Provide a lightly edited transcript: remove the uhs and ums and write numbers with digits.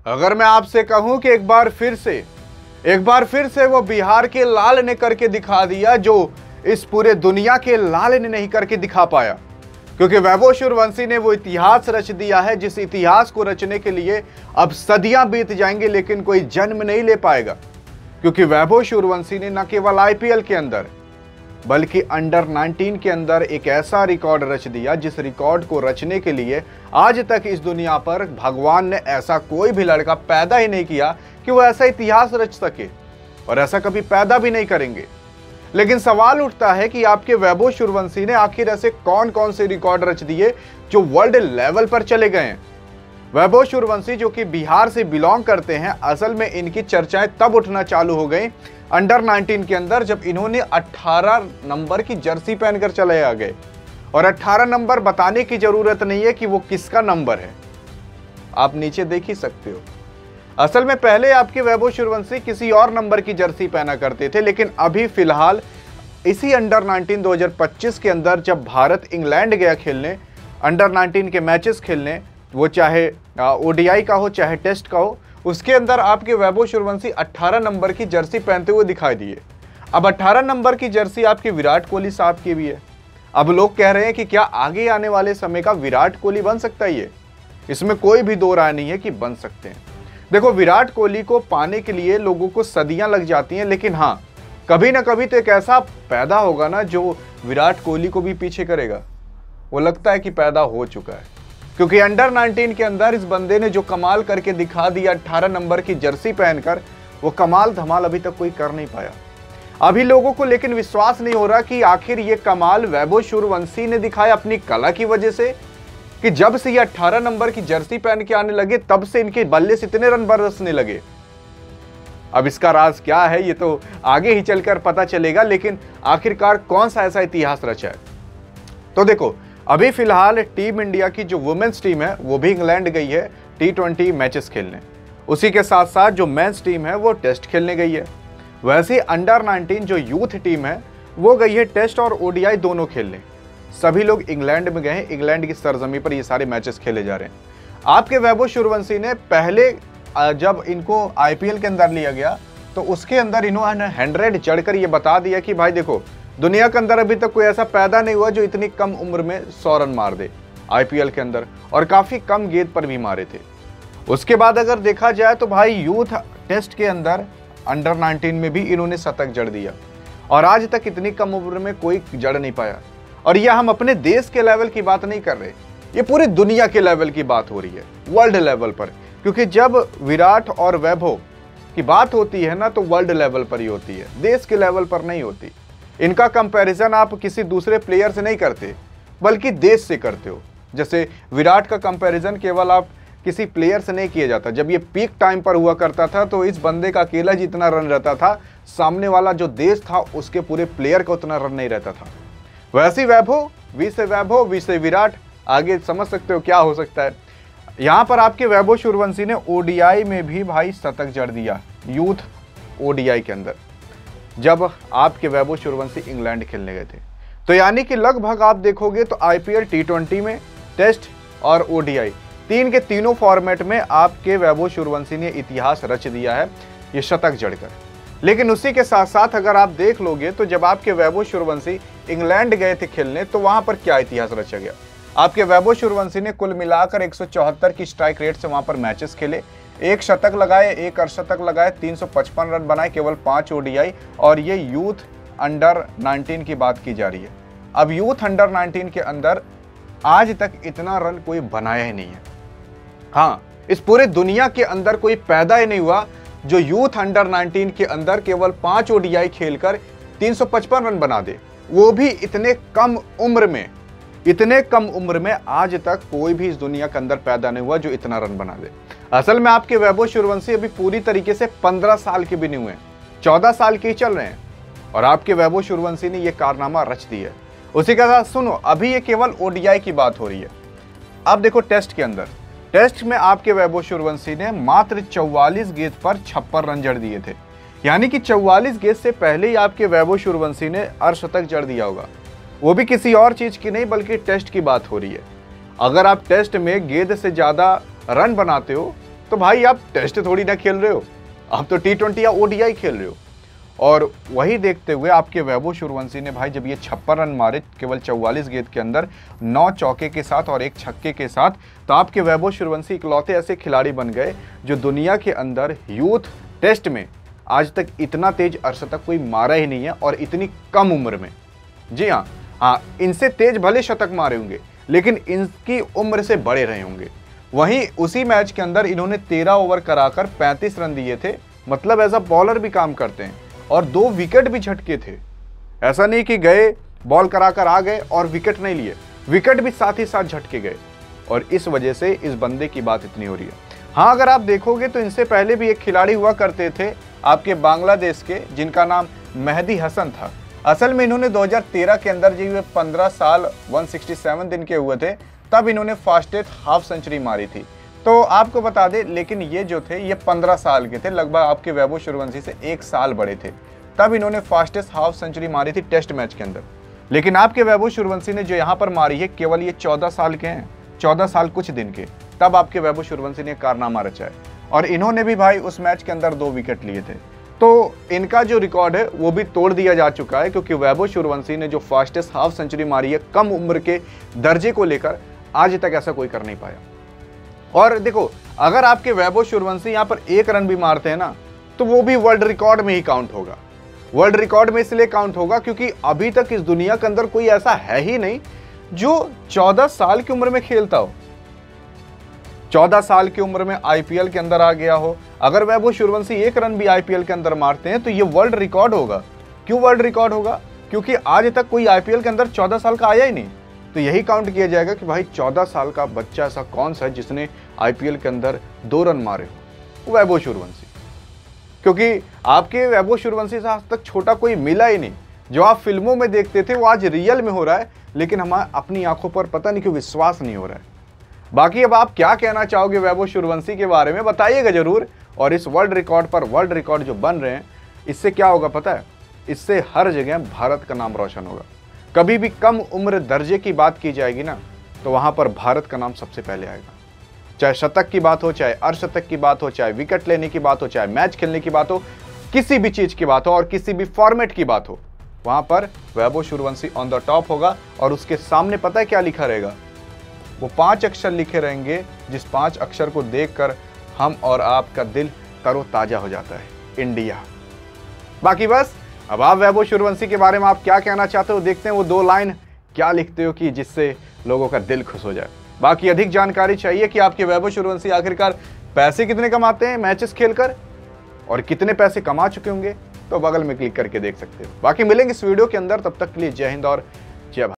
अगर मैं आपसे कहूं कि एक बार फिर से वो बिहार के लाल ने करके दिखा दिया जो इस पूरे दुनिया के लाल ने नहीं करके दिखा पाया, क्योंकि वैभव सूर्यवंशी ने वो इतिहास रच दिया है जिस इतिहास को रचने के लिए अब सदियां बीत जाएंगी लेकिन कोई जन्म नहीं ले पाएगा। क्योंकि वैभव सूर्यवंशी ने न केवल आईपीएल के अंदर बल्कि अंडर 19 के अंदर एक ऐसा रिकॉर्ड रच दिया जिस रिकॉर्ड को रचने के लिए आज तक इस दुनिया पर भगवान ने ऐसा कोई भी लड़का पैदा ही नहीं किया कि वो ऐसा इतिहास रच सके, और ऐसा कभी पैदा भी नहीं करेंगे। लेकिन सवाल उठता है कि आपके वैभव सूर्यवंशी ने आखिर ऐसे कौन कौन से रिकॉर्ड रच दिए जो वर्ल्ड लेवल पर चले गए हैं। वैभव सूर्यवंशी जो कि बिहार से बिलोंग करते हैं, असल में इनकी चर्चाएं तब उठना चालू हो गई अंडर 19 के अंदर जब इन्होंने 18 नंबर की जर्सी पहनकर चले आ गए। और 18 नंबर बताने की जरूरत नहीं है कि वो किसका नंबर है, आप नीचे देख ही सकते हो। असल में पहले आपके वैभव सूर्यवंशी किसी और नंबर की जर्सी पहना करते थे, लेकिन अभी फिलहाल इसी अंडर 19 2025 के अंदर जब भारत इंग्लैंड गया खेलने, अंडर 19 के मैचेस खेलने, वो चाहे ओडीआई का हो चाहे टेस्ट का हो, उसके अंदर आपके वैभव सूर्यवंशी 18 नंबर की जर्सी पहनते हुए दिखाई दिए। अब 18 नंबर की जर्सी आपके विराट कोहली साहब की भी है। अब लोग कह रहे हैं कि क्या आगे आने वाले समय का विराट कोहली बन सकता है ये? इसमें कोई भी दो राय नहीं है कि बन सकते हैं। देखो, विराट कोहली को पाने के लिए लोगों को सदियां लग जाती हैं, लेकिन हाँ, कभी ना कभी तो एक ऐसा पैदा होगा ना जो विराट कोहली को भी पीछे करेगा। वो लगता है कि पैदा हो चुका है, क्योंकि अंडर 19 के अंदर इस बंदे ने जो कमाल करके दिखा दिया 18 नंबर की जर्सी पहनकर, वो कमाल धमाल अभी तक कोई कर नहीं पाया। अभी लोगों को लेकिन विश्वास नहीं हो रहा कि आखिर ये कमाल वैभव सूर्यवंशी ने दिखाया अपनी कला की वजह से, कि जब से ये 18 नंबर की जर्सी पहन के आने लगे तब से इनके बल्ले से इतने रन बरसने लगे। अब इसका राज क्या है ये तो आगे ही चलकर पता चलेगा, लेकिन आखिरकार कौन सा ऐसा इतिहास रचा है। तो देखो, अभी फिलहाल टीम इंडिया की जो वुमेन्स टीम है वो भी इंग्लैंड गई है T20 मैचेस खेलने। उसी के साथ साथ जो मेंस टीम है वो टेस्ट खेलने गई है। वैसे अंडर 19 जो यूथ टीम है वो गई है टेस्ट और ओडीआई दोनों खेलने। सभी लोग इंग्लैंड में गए हैं, इंग्लैंड की सरजमी पर ये सारे मैचेस खेले जा रहे हैं। आपके वैभव सूर्यवंशी ने पहले जब इनको आईपीएल के अंदर लिया गया तो उसके अंदर इन्होंने 100 चढ़कर ये बता दिया कि भाई देखो, दुनिया के अंदर अभी तक कोई ऐसा पैदा नहीं हुआ जो इतनी कम उम्र में 100 रन मार दे आईपीएल के अंदर, और काफी कम गेंद पर भी मारे थे। उसके बाद अगर देखा जाए तो भाई यूथ टेस्ट के अंदर अंडर 19 में भी इन्होंने शतक जड़ दिया, और आज तक इतनी कम उम्र में कोई जड़ नहीं पाया। और यह हम अपने देश के लेवल की बात नहीं कर रहे, ये पूरी दुनिया के लेवल की बात हो रही है, वर्ल्ड लेवल पर। क्योंकि जब विराट और वैभव की बात होती है ना तो वर्ल्ड लेवल पर ही होती है, देश के लेवल पर नहीं होती। इनका कंपैरिजन आप किसी दूसरे प्लेयर से नहीं करते बल्कि देश से करते हो। जैसे विराट का कंपैरिजन केवल आप किसी प्लेयर से नहीं किया जाता। जब ये पीक टाइम पर हुआ करता था तो इस बंदे का अकेला जितना रन रहता था, सामने वाला जो देश था उसके पूरे प्लेयर का उतना रन नहीं रहता था। वैसे वैभव, वी से विराट, आगे समझ सकते हो क्या हो सकता है। यहाँ पर आपके वैभव सूर्यवंशी ने ओडीआई में भी भाई शतक जड़ दिया, यूथ ओडीआई के अंदर, जब आपके वैभव सूर्यवंशी इंग्लैंड खेलने गए थे। तो यानी कि लगभग आप देखोगे तो आईपीएल, T20 में, टेस्ट और ओडीआई, तीन के तीनों फॉर्मेट में आपके वैभव सूर्यवंशी ने इतिहास रच दिया है ये शतक जड़कर। लेकिन उसी के साथ साथ अगर आप देख लोगे तो जब आपके वैभव सूर्यवंशी इंग्लैंड गए थे खेलने तो वहां पर क्या इतिहास रचा गया। आपके वैभव सूर्यवंशी ने कुल मिलाकर 174 की स्ट्राइक रेट से वहां पर मैचेस खेले, एक शतक लगाए, एक अर्धशतक लगाए, 355 रन बनाए, केवल 5 ओडीआई, और ये यूथ अंडर 19 की बात की जा रही है। अब यूथ अंडर 19 के अंदर आज तक इतना रन कोई बनाया ही नहीं है। हाँ, इस पूरे दुनिया के अंदर कोई पैदा ही नहीं हुआ जो यूथ अंडर 19 के अंदर केवल 5 ओडीआई खेलकर 355 रन बना दे, वो भी इतने कम उम्र में। इतने कम उम्र में आज तक कोई भी इस दुनिया के अंदर पैदा नहीं हुआ जो इतना रन बना दे। असल में आपके वैभव सूर्यवंशी अभी पूरी तरीके से 15 साल के भी नहीं हुए, 14 साल के ही चल रहे हैं, और आपके वैभव सूर्यवंशी ने यह कारनामा रच दी है। उसी के साथ सुनो, अभी ये केवल ओडीआई की बात हो रही है। अब देखो टेस्ट के अंदर, टेस्ट में आपके वैभव सूर्यवंशी ने मात्र 44 गेंद पर 56 रन जड़ दिए थे। यानी कि 44 गेंद से पहले ही आपके वैभव सूर्यवंशी ने अर्धशतक जड़ दिया होगा, वो भी किसी और चीज की नहीं बल्कि टेस्ट की बात हो रही है। अगर आप टेस्ट में गेंद से ज्यादा रन बनाते हो तो भाई आप टेस्ट थोड़ी ना खेल रहे हो, आप तो T20 या ODI खेल रहे हो। और वही देखते हुए आपके वैभव सूर्यवंशी ने भाई जब ये 56 रन मारे केवल 44 गेंद के अंदर, 9 चौके के साथ और 1 छक्के के साथ, तो आपके वैभव सूर्यवंशी इकलौते ऐसे खिलाड़ी बन गए जो दुनिया के अंदर यूथ टेस्ट में आज तक इतना तेज अर्शतक कोई मारा ही नहीं है, और इतनी कम उम्र में। जी हाँ, इनसे तेज भले शतक मारे होंगे लेकिन इनकी उम्र से बड़े रहे होंगे। वहीं उसी मैच के अंदर इन्होंने 13 ओवर कराकर 35 रन दिए थे, मतलब एज अ बॉलर भी काम करते हैं, और 2 विकेट भी झटके थे। ऐसा नहीं कि गए बॉल कराकर आ गए और विकेट नहीं लिए, विकेट भी साथ ही साथ झटके गए, और इस वजह से इस बंदे की बात इतनी हो रही है। हाँ, अगर आप देखोगे तो इनसे पहले भी एक खिलाड़ी हुआ करते थे आपके बांग्लादेश के, जिनका नाम मेहदी हसन था। असल में इन्होंने 2013 के अंदर जब 15 साल 167 दिन के हुए थे तब इन्होंने फास्टेस्ट हाफ सेंचुरी मारी थी। तो आपको बता दें, लेकिन ये जो थे ये 15 साल के थे, लगभग आपके वैभव सूर्यवंशी से 1 साल बड़े थे, तब इन्होंने फास्टेस्ट हाफ सेंचुरी मारी थी टेस्ट मैच के अंदर। लेकिन आपके वैभव सूर्यवंशी ने जो यहाँ पर मारी है केवल ये 14 साल के हैं, 14 साल कुछ दिन के, तब आपके वैभव सूर्यवंशी ने कारनामा रचा है। और इन्होंने भी भाई उस मैच के अंदर 2 विकेट लिए थे। तो इनका जो रिकॉर्ड है वो भी तोड़ दिया जा चुका है, क्योंकि वैभव सूर्यवंशी ने जो फास्टेस्ट हाफ सेंचुरी मारी है कम उम्र के दर्जे को लेकर, आज तक ऐसा कोई कर नहीं पाया। और देखो, अगर आपके वैभव सूर्यवंशी यहाँ पर 1 रन भी मारते हैं ना, तो वो भी वर्ल्ड रिकॉर्ड में ही काउंट होगा। वर्ल्ड रिकॉर्ड में इसलिए काउंट होगा क्योंकि अभी तक इस दुनिया के अंदर कोई ऐसा है ही नहीं जो 14 साल की उम्र में खेलता हो, 14 साल की उम्र में IPL के अंदर आ गया हो। अगर वैभव सूर्यवंशी 1 रन भी IPL के अंदर मारते हैं तो ये वर्ल्ड रिकॉर्ड होगा। क्यों वर्ल्ड रिकॉर्ड होगा? क्योंकि आज तक कोई IPL के अंदर 14 साल का आया ही नहीं। तो यही काउंट किया जाएगा कि भाई 14 साल का बच्चा ऐसा कौन सा है जिसने IPL के अंदर 2 रन मारे हो? वैभव सूर्यवंशी। क्योंकि आपके वैभव सूर्यवंशी से आज तक छोटा कोई मिला ही नहीं। जो आप फिल्मों में देखते थे वो आज रियल में हो रहा है, लेकिन हमारे अपनी आंखों पर पता नहीं क्यों विश्वास नहीं हो रहा है। बाकी अब आप क्या कहना चाहोगे वैभव सूर्यवंशी के बारे में, बताइएगा जरूर। और इस वर्ल्ड रिकॉर्ड पर वर्ल्ड रिकॉर्ड जो बन रहे हैं, इससे क्या होगा पता है? इससे हर जगह भारत का नाम रोशन होगा। कभी भी कम उम्र दर्जे की बात की जाएगी ना, तो वहां पर भारत का नाम सबसे पहले आएगा। चाहे शतक की बात हो, चाहे अर्धशतक की बात हो, चाहे विकेट लेने की बात हो, चाहे मैच खेलने की बात हो, किसी भी चीज की बात हो और किसी भी फॉर्मेट की बात हो, वहां पर Vaibhav Suryavanshi on the top होगा। और उसके सामने पता है क्या लिखा रहेगा? वो 5 अक्षर लिखे रहेंगे, जिस 5 अक्षर को देखकर हम और आपका दिल तरोताजा हो जाता है, इंडिया। बाकी बस, अब आप वैभव सूर्यवंशी के बारे में आप क्या कहना चाहते हो, देखते हैं वो 2 लाइन क्या लिखते हो कि जिससे लोगों का दिल खुश हो जाए। बाकी अधिक जानकारी चाहिए कि आपके वैभव सूर्यवंशी आखिरकार पैसे कितने कमाते हैं मैचेस खेलकर और कितने पैसे कमा चुके होंगे, तो बगल में क्लिक करके देख सकते हो। बाकी मिलेंगे इस वीडियो के अंदर, तब तक के लिए जय हिंद और जय भारत।